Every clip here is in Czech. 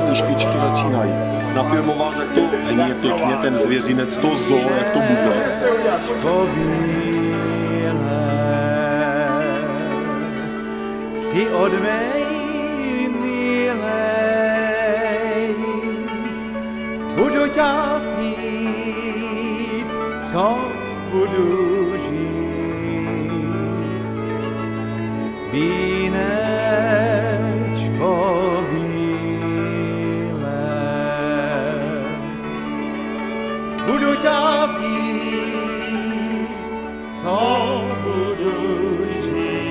první špičky začínají. Nafilmoval, jak to hníje pěkně, ten zvěřinec, to zoo, jak to bude. Si od mej milej, budu tě pít, co budu žít. Vínečko bílé, budu tě pít, co budu žít.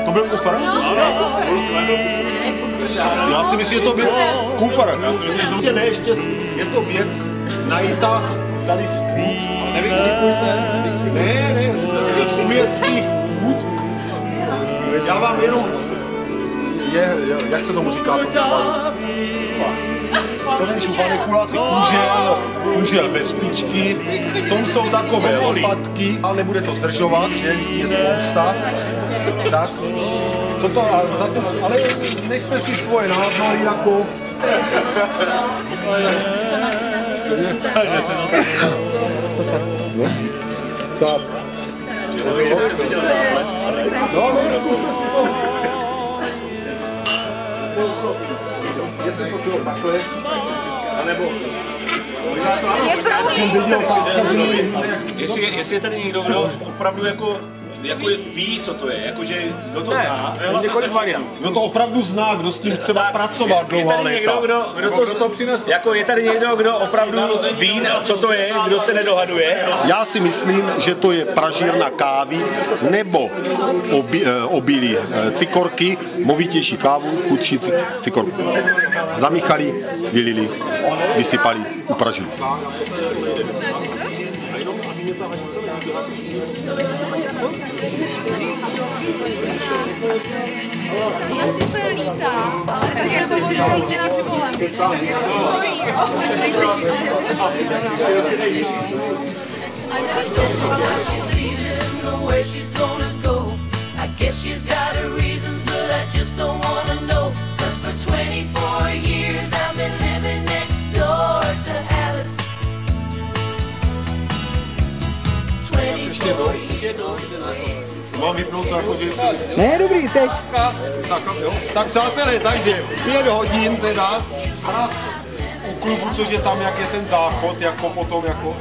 To byl kufr? Já si myslím, že to byl kufr. Ne, ještě je to věc najítá tady z půd. Ne, z újezdských půd. Já vám jenom, jak se tomu říká? To není šupaný kulatý kužel bez špičky, v tom jsou takové lopatky, ale nebude to zdržovat, že lidí je spousta. Tak, co to, ale nechte si svoje názory jako... Tak. No, zkuste si to. Jestli to bylo takhle, anebo... Jestli je tady někdo, kdo opravdu jako ví, co to je, jakože kdo to zná. Několik variant. Kdo to opravdu zná, kdo s tím třeba pracoval dlouhá léta. Je tady někdo, kdo opravdu ví, co to je, kdo se nedohaduje? Já si myslím, že to je pražírna kávy nebo obilí cikorky, movitější kávu, chudší cikorku. Zamíchali, vylili, vysypali, upražili. Já sice lítá, ale takže to líče na Mám vypnout to jako, že... Ne, dobrý, teď. Tak přátelé, takže 5 hodin teda, u klubu, což je tam, jak je ten záchod, jako potom, jako...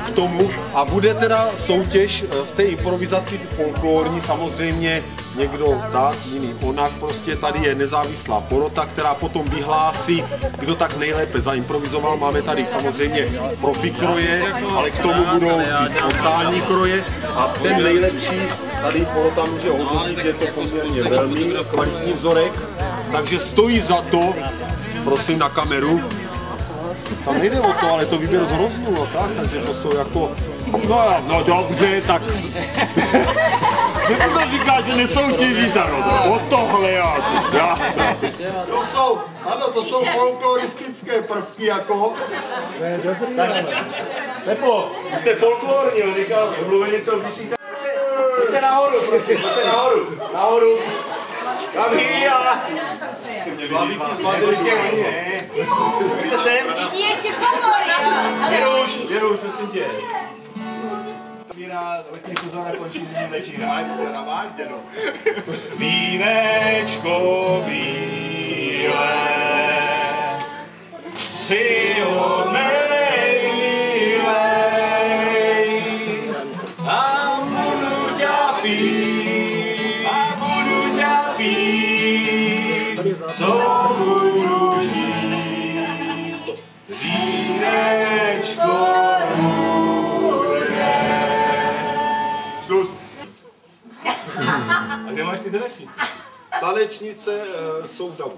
K tomu a bude teda soutěž v té improvizaci folklorní, samozřejmě někdo tak, jiný onak, prostě tady je nezávislá porota, která potom vyhlásí, kdo tak nejlépe zaimprovizoval. Máme tady samozřejmě profi kroje, ale k tomu budou ty spontánní kroje a ten nejlepší tady porota může hodnotit, že je to poměrně velmi kvalitní vzorek, takže stojí za to, prosím na kameru. Tam nejde o to, ale to výběr z hroznu, no tak, takže to jsou jako, no dobře, tak, že to říká, že nesoutěžíš na o tohle já to jsou folkloristické prvky jako. Pepo, vy jste folklorní, on říkal, mluví něco, když pojďte nahoru, prosím, pojďte nahoru. Kam hýja? Slavíky z Madridu. Pojďte sem. Věruš, prosím tě. Letní sezóna končí, zimní začíná. Vínečko bílé, si od mej milej, a budu tě pít, co budu žít, vínečko. A kde máš ty tanečnice? Tanečnice jsou v davu.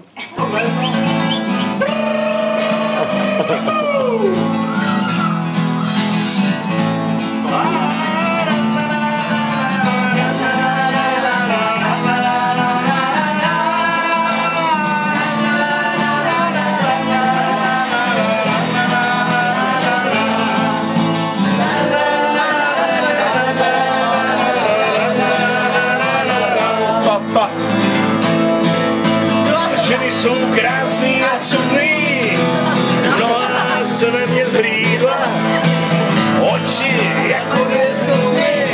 Oči jako dvě stromy,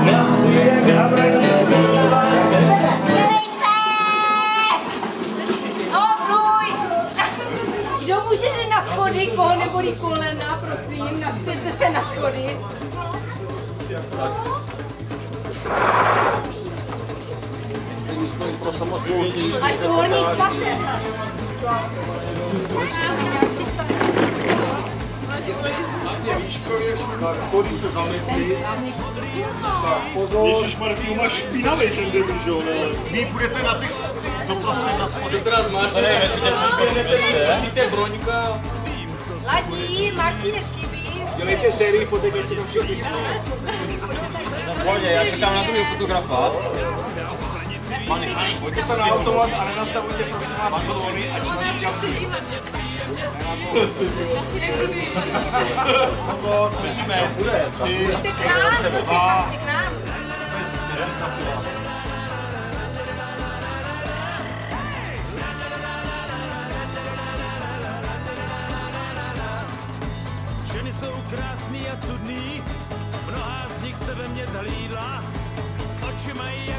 vlasy jak havraní zrva. Kdo může jít na schody, koho nebolí kolena, prosím, nakřtěte se na schody. Až dvorník pater. Schody se zametly. Tak pozor. Ježišmarja, ty máš špinavý ten debil, že jo? Vy budete na těch doprostřed na schody. Teraz máš, přijďte Broňka. Ladí, Martine chybí. Dělejte sérii fotek, ať se tam všichni smějí. Pohodě, já čekám na druhého fotografa. Pojďte se na automat a nenastavujte prosím vás balóny, ať mají časy. Pozor, pojďme. 3, Pojďte k nám, 2, k nám. Ženy jsou krásný a cudný, mnohá z nich se ve mně zhlídla, oči mají